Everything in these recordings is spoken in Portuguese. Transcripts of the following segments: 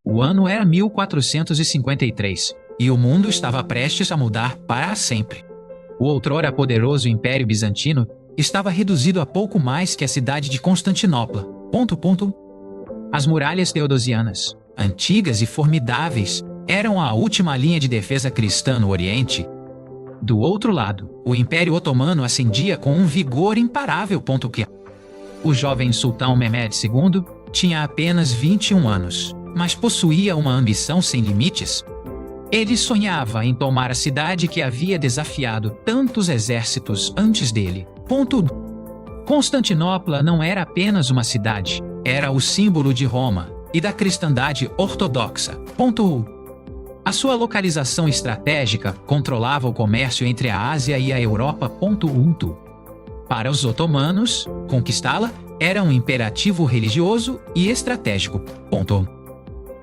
O ano era 1453 e o mundo estava prestes a mudar para sempre. O outrora poderoso Império Bizantino estava reduzido a pouco mais que a cidade de Constantinopla. As muralhas teodosianas, antigas e formidáveis, eram a última linha de defesa cristã no Oriente. Do outro lado, o Império Otomano ascendia com um vigor imparável. O jovem sultão Mehmed II tinha apenas 21 anos, mas possuía uma ambição sem limites. Ele sonhava em tomar a cidade que havia desafiado tantos exércitos antes dele. Constantinopla não era apenas uma cidade, era o símbolo de Roma e da cristandade ortodoxa. A sua localização estratégica controlava o comércio entre a Ásia e a Europa. Para os otomanos, conquistá-la era um imperativo religioso e estratégico.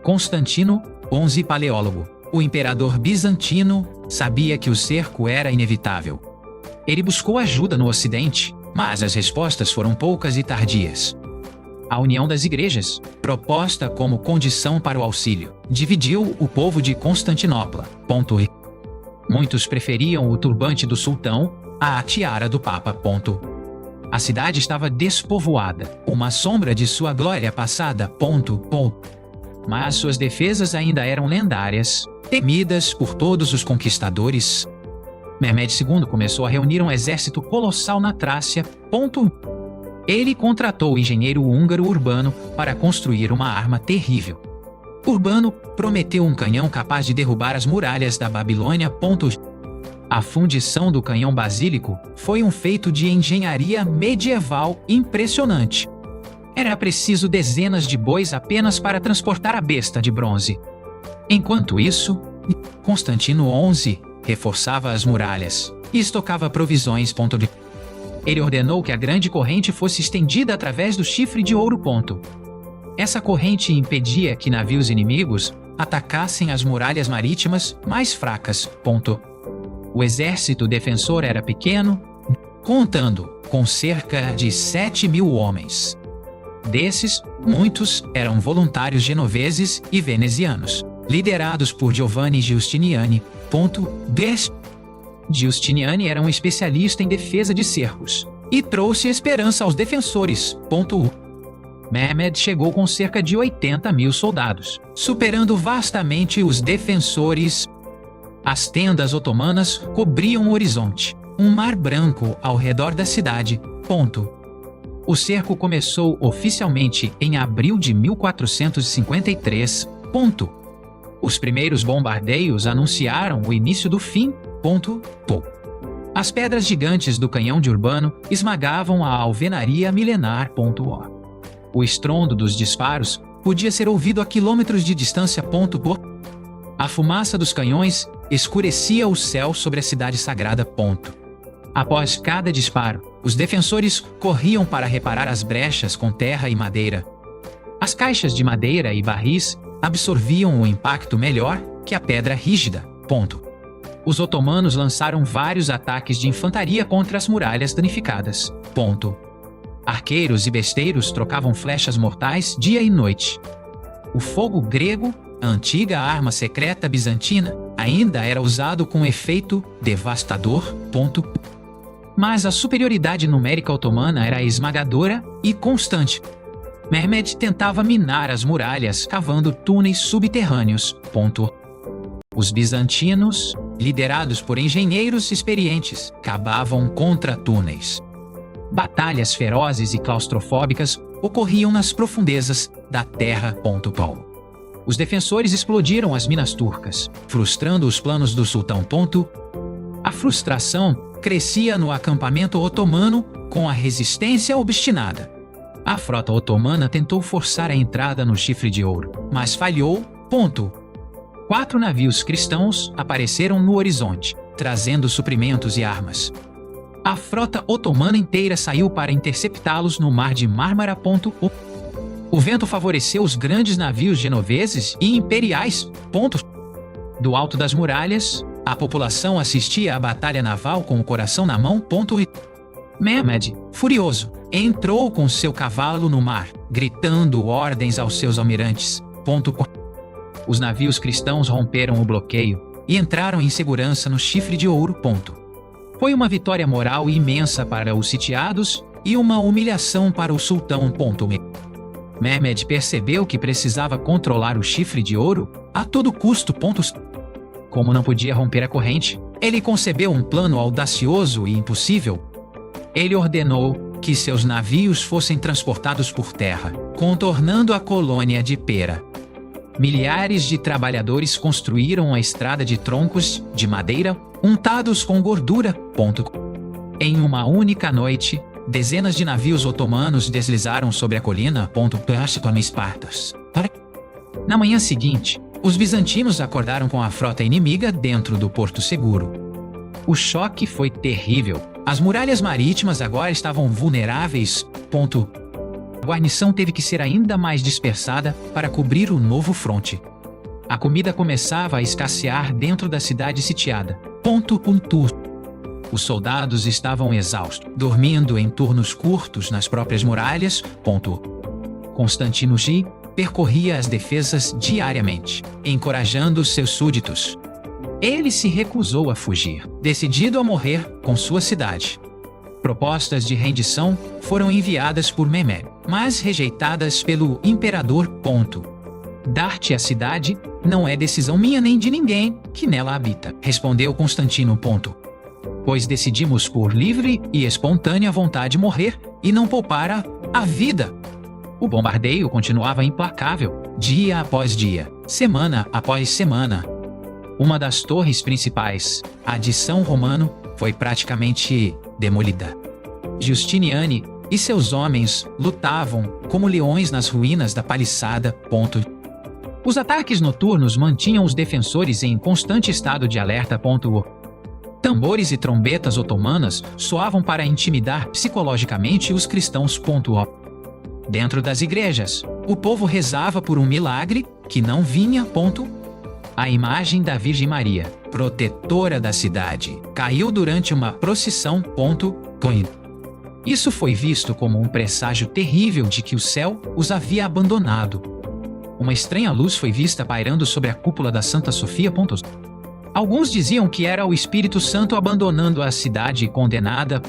Constantino XI Paleólogo, o imperador bizantino, sabia que o cerco era inevitável. Ele buscou ajuda no Ocidente, mas as respostas foram poucas e tardias. A união das igrejas, proposta como condição para o auxílio, dividiu o povo de Constantinopla. Muitos preferiam o turbante do sultão à tiara do papa. A cidade estava despovoada, uma sombra de sua glória passada. Mas suas defesas ainda eram lendárias, temidas por todos os conquistadores. Mehmed II começou a reunir um exército colossal na Trácia. Ele contratou o engenheiro húngaro Urbano para construir uma arma terrível. Urbano prometeu um canhão capaz de derrubar as muralhas da Babilônia. A fundição do canhão basílico foi um feito de engenharia medieval impressionante. Era preciso dezenas de bois apenas para transportar a besta de bronze. Enquanto isso, Constantino XI reforçava as muralhas e estocava provisões. Ele ordenou que a grande corrente fosse estendida através do chifre de ouro. Essa corrente impedia que navios inimigos atacassem as muralhas marítimas mais fracas. O exército defensor era pequeno, contando com cerca de 7.000 homens. Desses, muitos eram voluntários genoveses e venezianos, liderados por Giovanni Giustiniani. Giustiniani era um especialista em defesa de cercos e trouxe esperança aos defensores. Mehmed chegou com cerca de 80.000 soldados, superando vastamente os defensores. As tendas otomanas cobriam o horizonte, um mar branco ao redor da cidade. O cerco começou oficialmente em abril de 1453. Os primeiros bombardeios anunciaram o início do fim. As pedras gigantes do canhão de Urbano esmagavam a alvenaria milenar. O estrondo dos disparos podia ser ouvido a quilômetros de distância. A fumaça dos canhões escurecia o céu sobre a cidade sagrada. Após cada disparo, os defensores corriam para reparar as brechas com terra e madeira. As caixas de madeira e barris absorviam o impacto melhor que a pedra rígida. Os otomanos lançaram vários ataques de infantaria contra as muralhas danificadas. Arqueiros e besteiros trocavam flechas mortais dia e noite. O fogo grego, a antiga arma secreta bizantina, ainda era usado com efeito devastador. Mas a superioridade numérica otomana era esmagadora e constante. Mehmed tentava minar as muralhas cavando túneis subterrâneos. Os bizantinos, liderados por engenheiros experientes, cavavam contra-túneis. Batalhas ferozes e claustrofóbicas ocorriam nas profundezas da terra. Os defensores explodiram as minas turcas, frustrando os planos do sultão. A frustração crescia no acampamento otomano com a resistência obstinada. A frota otomana tentou forçar a entrada no Chifre de Ouro, mas falhou. 4 navios cristãos apareceram no horizonte, trazendo suprimentos e armas. A frota otomana inteira saiu para interceptá-los no mar de Mármara. O vento favoreceu os grandes navios genoveses e imperiais. Do alto das muralhas, a população assistia à batalha naval com o coração na mão. Mehmed, furioso, entrou com seu cavalo no mar, gritando ordens aos seus almirantes. Os navios cristãos romperam o bloqueio e entraram em segurança no Chifre de Ouro. Foi uma vitória moral imensa para os sitiados e uma humilhação para o sultão. Mehmed percebeu que precisava controlar o Chifre de Ouro a todo custo. Como não podia romper a corrente, ele concebeu um plano audacioso e impossível. Ele ordenou que seus navios fossem transportados por terra, contornando a colônia de Pera. Milhares de trabalhadores construíram a estrada de troncos de madeira untados com gordura. Em uma única noite, dezenas de navios otomanos deslizaram sobre a colina. Espartas. Na manhã seguinte, os bizantinos acordaram com a frota inimiga dentro do porto seguro. O choque foi terrível. As muralhas marítimas agora estavam vulneráveis. A guarnição teve que ser ainda mais dispersada para cobrir o novo fronte. A comida começava a escassear dentro da cidade sitiada. Os soldados estavam exaustos, dormindo em turnos curtos nas próprias muralhas. Constantino G percorria as defesas diariamente, encorajando seus súditos. Ele se recusou a fugir, decidido a morrer com sua cidade. Propostas de rendição foram enviadas por Mehmed, mas rejeitadas pelo imperador. Dar-te a cidade não é decisão minha nem de ninguém que nela habita, respondeu Constantino. Pois decidimos por livre e espontânea vontade morrer e não poupar a vida. O bombardeio continuava implacável, dia após dia, semana após semana. Uma das torres principais, a de São Romano, foi praticamente demolida. Justiniani e seus homens lutavam como leões nas ruínas da paliçada. Os ataques noturnos mantinham os defensores em constante estado de alerta. Tambores e trombetas otomanas soavam para intimidar psicologicamente os cristãos. Dentro das igrejas, o povo rezava por um milagre que não vinha. A imagem da Virgem Maria, protetora da cidade, caiu durante uma procissão. Isso foi visto como um presságio terrível de que o céu os havia abandonado. Uma estranha luz foi vista pairando sobre a cúpula da Santa Sofia. Alguns diziam que era o Espírito Santo abandonando a cidade condenada.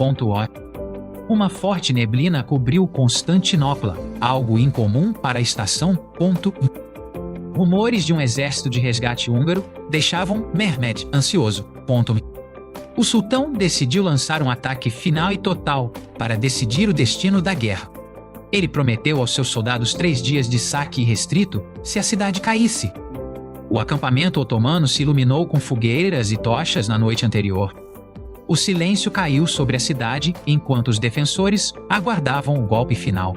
Uma forte neblina cobriu Constantinopla, algo incomum para a estação. Rumores de um exército de resgate húngaro deixavam Mehmed ansioso. O sultão decidiu lançar um ataque final e total para decidir o destino da guerra. Ele prometeu aos seus soldados 3 dias de saque irrestrito se a cidade caísse. O acampamento otomano se iluminou com fogueiras e tochas na noite anterior. O silêncio caiu sobre a cidade enquanto os defensores aguardavam o golpe final.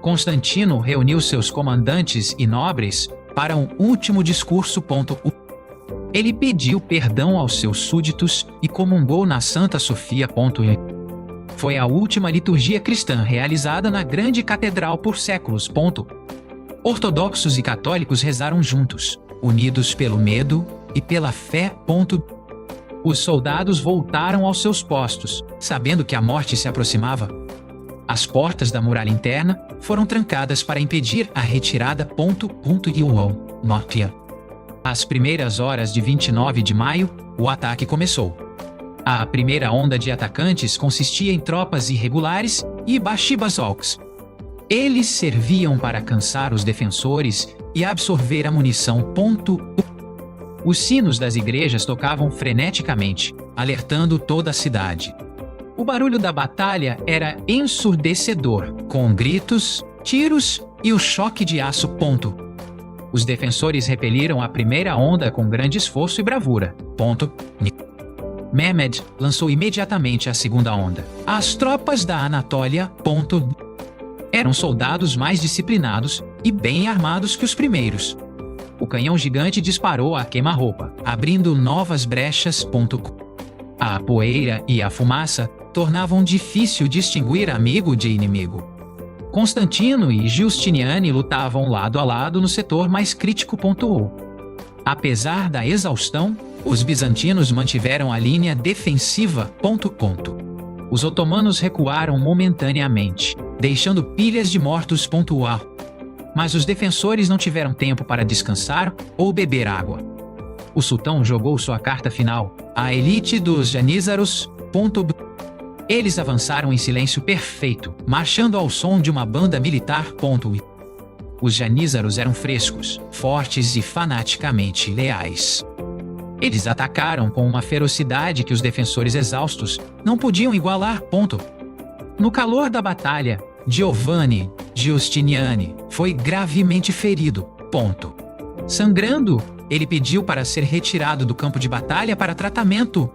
Constantino reuniu seus comandantes e nobres para um último discurso. Ele pediu perdão aos seus súditos e comungou na Santa Sofia. Foi a última liturgia cristã realizada na grande catedral por séculos. Ortodoxos e católicos rezaram juntos, unidos pelo medo e pela fé. Os soldados voltaram aos seus postos, sabendo que a morte se aproximava. As portas da muralha interna foram trancadas para impedir a retirada. Às primeiras horas de 29 de maio, o ataque começou. A primeira onda de atacantes consistia em tropas irregulares e bashibazolks. Eles serviam para cansar os defensores e absorver a munição. Os sinos das igrejas tocavam freneticamente, alertando toda a cidade. O barulho da batalha era ensurdecedor, com gritos, tiros e o choque de aço. Os defensores repeliram a primeira onda com grande esforço e bravura. Mehmed lançou imediatamente a segunda onda. As tropas da Anatólia. Eram soldados mais disciplinados e bem armados que os primeiros. O canhão gigante disparou a queima-roupa, abrindo novas brechas. A poeira e a fumaça tornavam difícil distinguir amigo de inimigo. Constantino e Justiniani lutavam lado a lado no setor mais crítico. Apesar da exaustão, os bizantinos mantiveram a linha defensiva. Os otomanos recuaram momentaneamente, deixando pilhas de mortos. Mas os defensores não tiveram tempo para descansar ou beber água. O sultão jogou sua carta final, a elite dos janízaros. Eles avançaram em silêncio perfeito, marchando ao som de uma banda militar. Os janízaros eram frescos, fortes e fanaticamente leais. Eles atacaram com uma ferocidade que os defensores exaustos não podiam igualar. No calor da batalha, Giovanni Giustiniani foi gravemente ferido. Sangrando, ele pediu para ser retirado do campo de batalha para tratamento.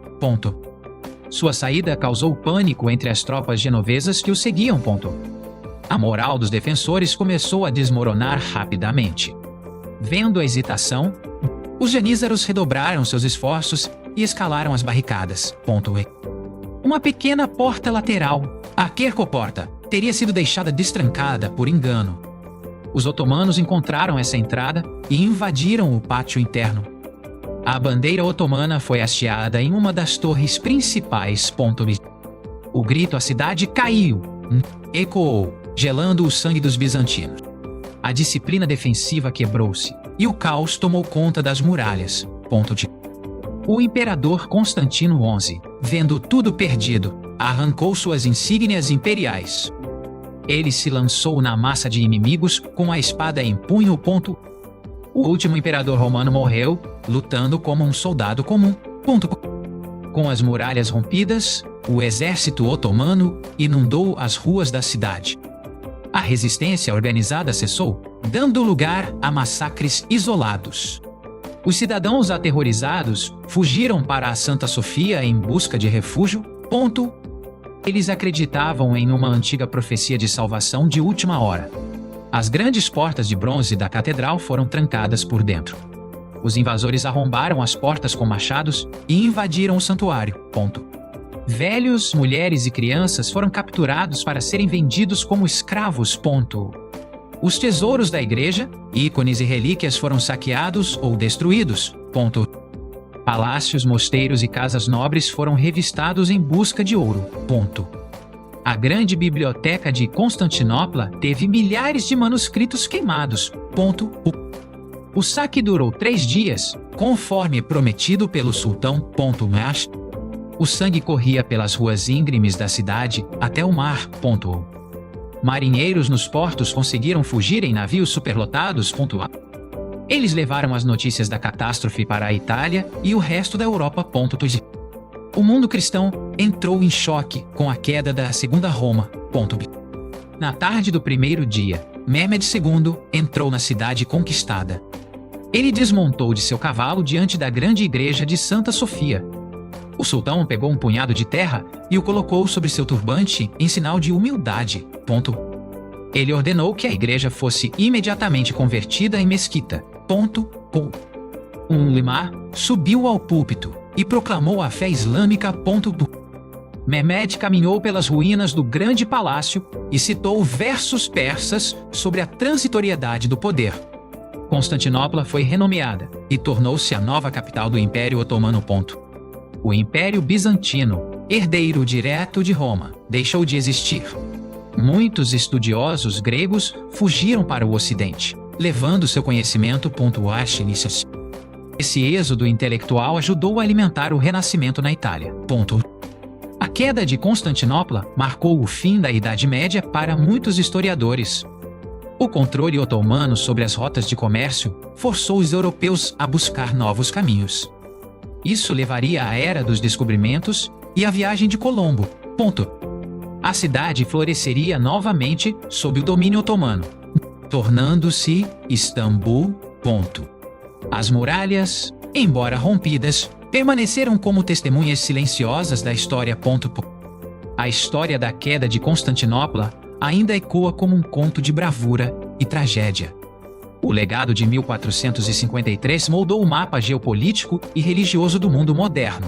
Sua saída causou pânico entre as tropas genovesas que o seguiam. A moral dos defensores começou a desmoronar rapidamente. Vendo a hesitação, os janízaros redobraram seus esforços e escalaram as barricadas. Uma pequena porta lateral, a Quercoporta, teria sido deixada destrancada por engano. Os otomanos encontraram essa entrada e invadiram o pátio interno. A bandeira otomana foi hasteada em uma das torres principais. O grito à cidade caiu, ecoou, gelando o sangue dos bizantinos. A disciplina defensiva quebrou-se e o caos tomou conta das muralhas. O imperador Constantino XI, vendo tudo perdido, arrancou suas insígnias imperiais. Ele se lançou na massa de inimigos com a espada em punho. O último imperador romano morreu, lutando como um soldado comum. Com as muralhas rompidas, o exército otomano inundou as ruas da cidade. A resistência organizada cessou, dando lugar a massacres isolados. Os cidadãos aterrorizados fugiram para a Santa Sofia em busca de refúgio. Eles acreditavam em uma antiga profecia de salvação de última hora. As grandes portas de bronze da catedral foram trancadas por dentro. Os invasores arrombaram as portas com machados e invadiram o santuário. Velhos, mulheres e crianças foram capturados para serem vendidos como escravos. Os tesouros da igreja, ícones e relíquias foram saqueados ou destruídos. Palácios, mosteiros e casas nobres foram revistados em busca de ouro. A grande biblioteca de Constantinopla teve milhares de manuscritos queimados. O saque durou 3 dias, conforme prometido pelo sultão. O sangue corria pelas ruas íngremes da cidade até o mar. Marinheiros nos portos conseguiram fugir em navios superlotados. Eles levaram as notícias da catástrofe para a Itália e o resto da Europa. O mundo cristão entrou em choque com a queda da Segunda Roma. Na tarde do primeiro dia, Mehmed II entrou na cidade conquistada. Ele desmontou de seu cavalo diante da grande igreja de Santa Sofia. O sultão pegou um punhado de terra e o colocou sobre seu turbante em sinal de humildade. Ele ordenou que a igreja fosse imediatamente convertida em mesquita. Um limar subiu ao púlpito e proclamou a fé islâmica. Mehmed caminhou pelas ruínas do grande palácio e citou versos persas sobre a transitoriedade do poder. Constantinopla foi renomeada e tornou-se a nova capital do Império Otomano. O Império Bizantino, herdeiro direto de Roma, deixou de existir. Muitos estudiosos gregos fugiram para o Ocidente, levando seu conhecimento. Esse êxodo intelectual ajudou a alimentar o Renascimento na Itália. A queda de Constantinopla marcou o fim da Idade Média para muitos historiadores. O controle otomano sobre as rotas de comércio forçou os europeus a buscar novos caminhos. Isso levaria à Era dos Descobrimentos e à viagem de Colombo. A cidade floresceria novamente sob o domínio otomano, tornando-se Istambul. As muralhas, embora rompidas, permaneceram como testemunhas silenciosas da história. A história da queda de Constantinopla ainda ecoa como um conto de bravura e tragédia. O legado de 1453 moldou o mapa geopolítico e religioso do mundo moderno.